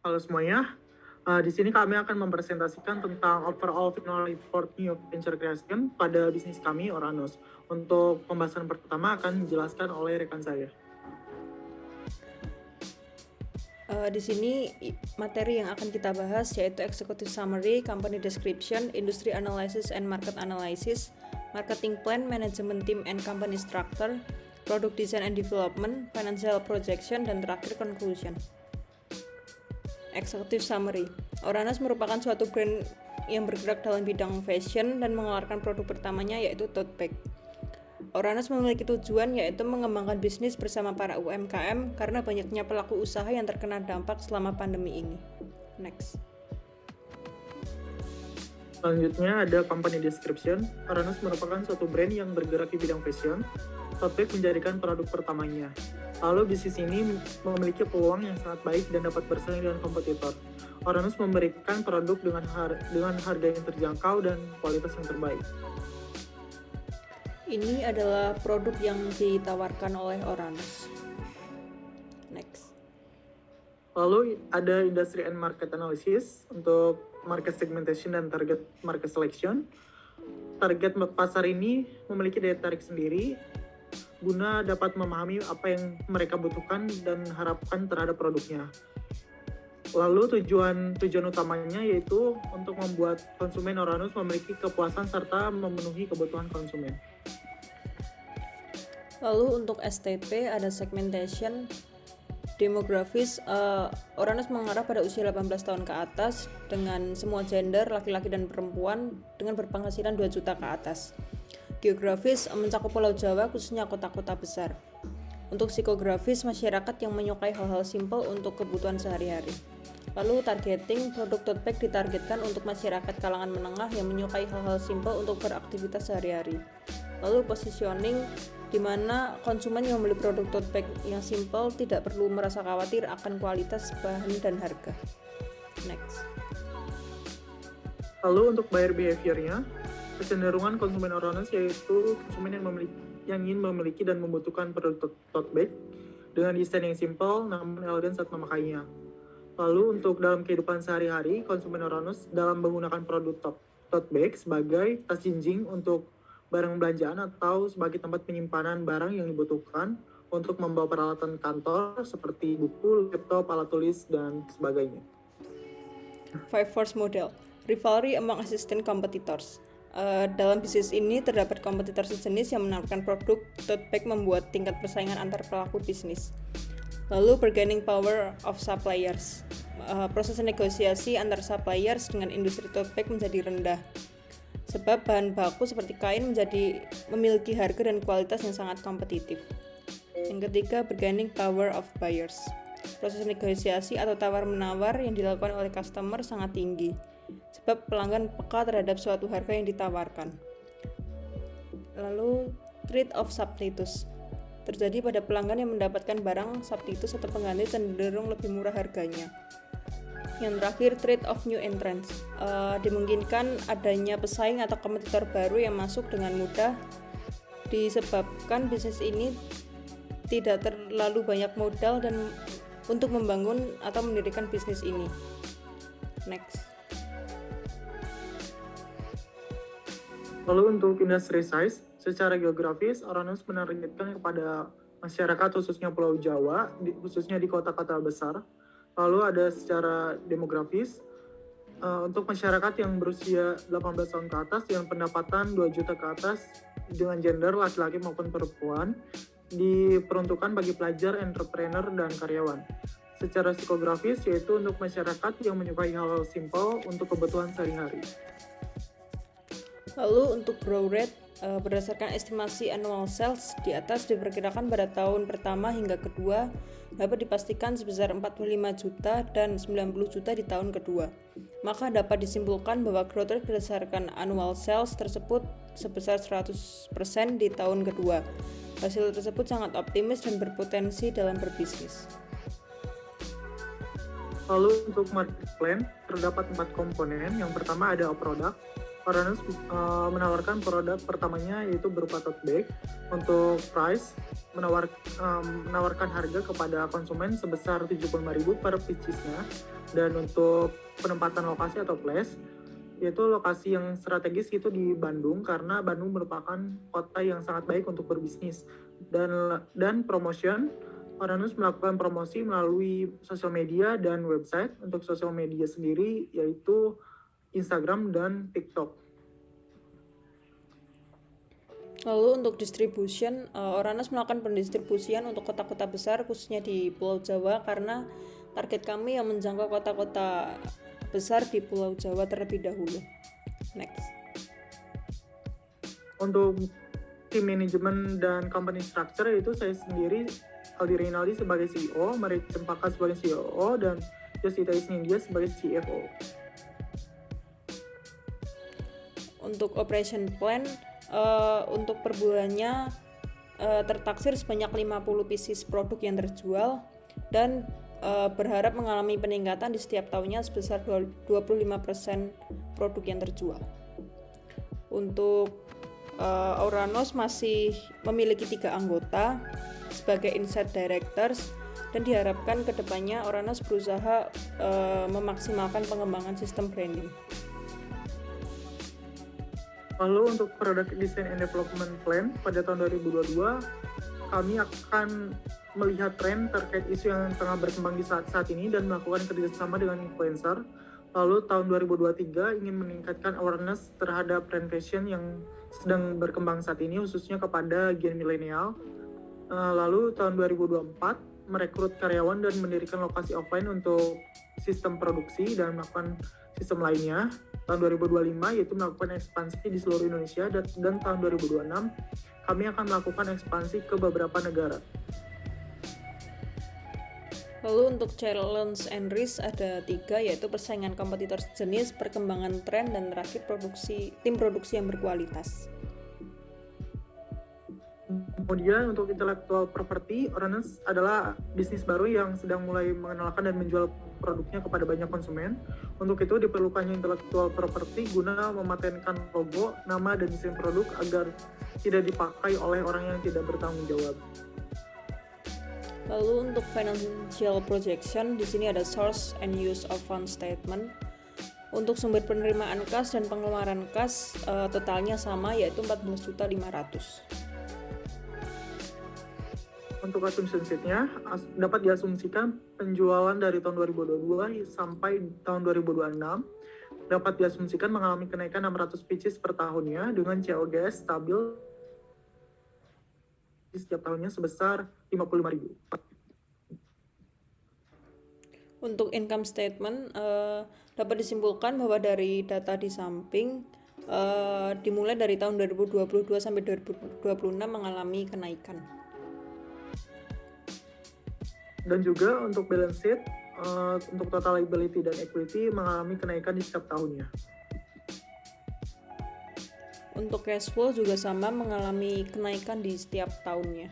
Halo semuanya, di sini kami akan mempresentasikan tentang overall technology for new venture creation pada bisnis kami, Oranus. Untuk pembahasan pertama akan dijelaskan oleh rekan saya. Di sini materi yang akan kita bahas yaitu executive summary, company description, industry analysis and market analysis, marketing plan, management team and company structure, product design and development, financial projection, dan terakhir conclusion. Executive summary. Oranus merupakan suatu brand yang bergerak dalam bidang fashion dan mengeluarkan produk pertamanya yaitu tote bag. Oranus memiliki tujuan yaitu mengembangkan bisnis bersama para UMKM karena banyaknya pelaku usaha yang terkena dampak selama pandemi ini. Next. Selanjutnya ada company description. Oranus merupakan suatu brand yang bergerak di bidang fashion. Tote bag menjadikan produk pertamanya. Lalu bisnis ini memiliki peluang yang sangat baik dan dapat bersaing dengan kompetitor. Oranus memberikan produk dengan harga yang terjangkau dan kualitas yang terbaik. Ini adalah produk yang ditawarkan oleh Oranus. Next. Lalu ada industry and market analysis untuk market segmentation dan target market selection. Target pasar ini memiliki daya tarik sendiri guna dapat memahami apa yang mereka butuhkan dan harapkan terhadap produknya. Lalu tujuan utamanya yaitu untuk membuat konsumen Oranus memiliki kepuasan serta memenuhi kebutuhan konsumen. Lalu untuk STP ada segmentation, demografis. Oranus mengarah pada usia 18 tahun ke atas dengan semua gender, laki-laki dan perempuan dengan berpenghasilan 2 juta ke atas. Geografis mencakup Pulau Jawa khususnya kota-kota besar. Untuk psikografis, masyarakat yang menyukai hal-hal simpel untuk kebutuhan sehari-hari. Lalu targeting, produk tote bag ditargetkan untuk masyarakat kalangan menengah yang menyukai hal-hal simpel untuk beraktivitas sehari-hari. Lalu positioning, di mana konsumen yang membeli produk tote bag yang simple tidak perlu merasa khawatir akan kualitas bahan dan harga. Next. Lalu untuk buyer behavior-nya, kecenderungan konsumen Oranus yaitu konsumen yang ingin memiliki dan membutuhkan produk tote bag dengan desain yang simple namun elegan saat memakainya. Lalu untuk dalam kehidupan sehari-hari, konsumen Oranus dalam menggunakan produk tote bag sebagai tas jinjing untuk barang belanjaan atau sebagai tempat penyimpanan barang yang dibutuhkan untuk membawa peralatan kantor seperti buku, laptop, alat tulis, dan sebagainya. Five Force Model, rivalry among assistant competitors. Dalam bisnis ini terdapat kompetitor sejenis yang menawarkan produk tote bag membuat tingkat persaingan antar pelaku bisnis. Lalu bargaining power of suppliers. Proses negosiasi antar suppliers dengan industri tote bag menjadi rendah. Sebab bahan baku seperti kain memiliki harga dan kualitas yang sangat kompetitif. Yang ketiga, bargaining power of buyers. Proses negosiasi atau tawar-menawar yang dilakukan oleh customer sangat tinggi, sebab pelanggan peka terhadap suatu harga yang ditawarkan. Lalu, trade of substitutes. Terjadi pada pelanggan yang mendapatkan barang substitute atau pengganti cenderung lebih murah harganya. Yang terakhir, trade of new entrants. Dimungkinkan adanya pesaing atau kompetitor baru yang masuk dengan mudah disebabkan bisnis ini tidak terlalu banyak modal dan untuk membangun atau mendirikan bisnis ini. Next. Lalu untuk industry size, secara geografis, Oranus menargetkan kepada masyarakat khususnya Pulau Jawa, khususnya di kota-kota besar. Lalu ada secara demografis, untuk masyarakat yang berusia 18 tahun ke atas dengan pendapatan 2 juta ke atas dengan gender laki-laki maupun perempuan, diperuntukkan bagi pelajar, entrepreneur, dan karyawan. Secara psikografis yaitu untuk masyarakat yang menyukai hal-hal simpel untuk kebutuhan sehari-hari. Lalu untuk growth rate, berdasarkan estimasi annual sales di atas diperkirakan pada tahun pertama hingga kedua dapat dipastikan sebesar 45 juta dan 90 juta di tahun kedua. Maka dapat disimpulkan bahwa growth rate berdasarkan annual sales tersebut sebesar 100% di tahun kedua. Hasil tersebut sangat optimis dan berpotensi dalam berbisnis. Lalu untuk market plan, terdapat 4 komponen. Yang pertama ada produk. Oranus menawarkan produk pertamanya yaitu berupa tote bag. Untuk price, menawarkan harga kepada konsumen sebesar 75.000 per pieces-nya. Dan untuk penempatan lokasi atau place, yaitu lokasi yang strategis itu di Bandung, karena Bandung merupakan kota yang sangat baik untuk berbisnis. Dan promotion, Oranus melakukan promosi melalui sosial media dan website. Untuk sosial media sendiri yaitu Instagram dan TikTok. Lalu untuk distribution, Oranus melakukan pendistribusian untuk kota-kota besar khususnya di Pulau Jawa, karena target kami yang menjangkau kota-kota besar di Pulau Jawa terlebih dahulu. Next. Untuk tim manajemen dan company structure, itu saya sendiri Aldi Rinaldi sebagai CEO, Marit Cempaka sebagai COO, dan Yosita Isnindia sebagai CFO. Untuk operation plan, untuk per bulannya tertaksir sebanyak 50 pieces produk yang terjual, dan berharap mengalami peningkatan di setiap tahunnya sebesar 25% produk yang terjual. Untuk Oranus masih memiliki 3 anggota sebagai inside directors, dan diharapkan kedepannya Oranus berusaha memaksimalkan pengembangan sistem branding. Lalu untuk Product Design and Development Plan pada tahun 2022, kami akan melihat tren terkait isu yang tengah berkembang di saat ini dan melakukan kerjasama dengan influencer. Lalu tahun 2023 ingin meningkatkan awareness terhadap trend fashion yang sedang berkembang saat ini, khususnya kepada gen milenial. Lalu tahun 2024 merekrut karyawan dan mendirikan lokasi offline untuk sistem produksi dan melakukan sistem lainnya. Tahun 2025 yaitu melakukan ekspansi di seluruh Indonesia, dan tahun 2026 kami akan melakukan ekspansi ke beberapa negara. Lalu untuk challenge and risk ada 3, yaitu persaingan kompetitor sejenis, perkembangan tren, dan terakhir tim produksi yang berkualitas. Kemudian untuk intellectual property, Oranus adalah bisnis baru yang sedang mulai mengenalkan dan menjual produknya kepada banyak konsumen. Untuk itu diperlukannya intellectual property guna mematenkan logo, nama, dan desain produk agar tidak dipakai oleh orang yang tidak bertanggung jawab. Lalu untuk financial projection, di sini ada source and use of fund statement. Untuk sumber penerimaan kas dan pengeluaran kas totalnya sama, yaitu 14.500.000. Untuk assumption sheet-nya, dapat diasumsikan penjualan dari tahun 2022 sampai tahun 2026 dapat diasumsikan mengalami kenaikan 600 pieces per tahunnya dengan COGS stabil di setiap tahunnya sebesar 55.000. Untuk income statement, dapat disimpulkan bahwa dari data di samping, dimulai dari tahun 2022 sampai 2026 mengalami kenaikan. Dan juga untuk balance sheet, untuk total liability dan equity mengalami kenaikan di setiap tahunnya. Untuk cash flow juga sama, mengalami kenaikan di setiap tahunnya.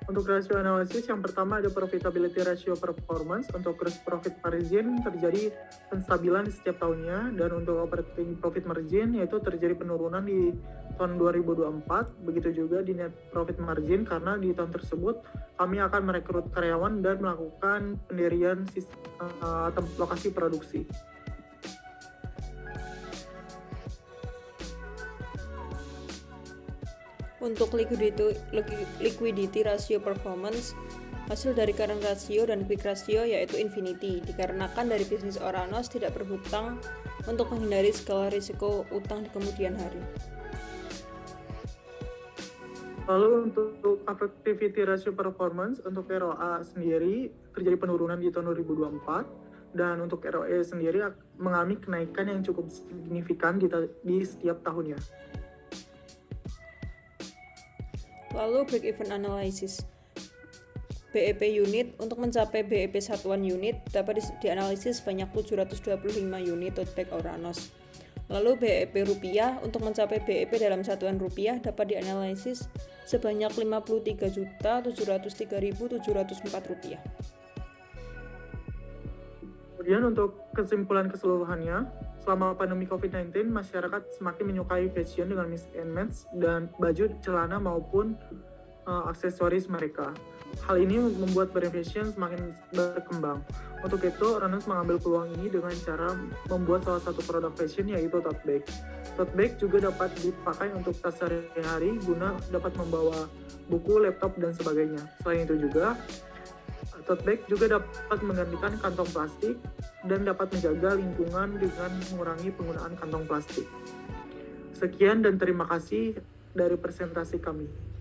Untuk rasio analisis, yang pertama ada profitability ratio performance. Untuk gross profit margin terjadi penstabilan di setiap tahunnya, dan untuk operating profit margin yaitu terjadi penurunan di tahun 2024. Begitu juga di net profit margin, karena di tahun tersebut kami akan merekrut karyawan dan melakukan pendirian lokasi produksi. Untuk liquidity ratio performance, hasil dari current ratio dan quick ratio yaitu infinity, dikarenakan dari bisnis Oranus tidak berhutang untuk menghindari segala risiko utang di kemudian hari. Lalu untuk activity ratio performance, untuk ROA sendiri terjadi penurunan di tahun 2024, dan untuk ROE sendiri mengalami kenaikan yang cukup signifikan di setiap tahunnya. Lalu break-even analysis. BEP unit, untuk mencapai BEP satuan unit dapat dianalisis sebanyak 725 unit tote bag Oranus. Lalu BEP rupiah, untuk mencapai BEP dalam satuan rupiah dapat dianalisis sebanyak 53.703.704 rupiah. Kemudian untuk kesimpulan keseluruhannya, Selama pandemi COVID-19, masyarakat semakin menyukai fashion dengan mix and match dan baju, celana maupun aksesoris mereka. Hal ini membuat brand fashion semakin berkembang. Untuk itu, Oranus mengambil peluang ini dengan cara membuat salah satu produk fashion yaitu tote bag. Tote bag juga dapat dipakai untuk tas sehari-hari guna dapat membawa buku, laptop, dan sebagainya. Selain itu juga, tote bag juga dapat menggantikan kantong plastik dan dapat menjaga lingkungan dengan mengurangi penggunaan kantong plastik. Sekian dan terima kasih dari presentasi kami.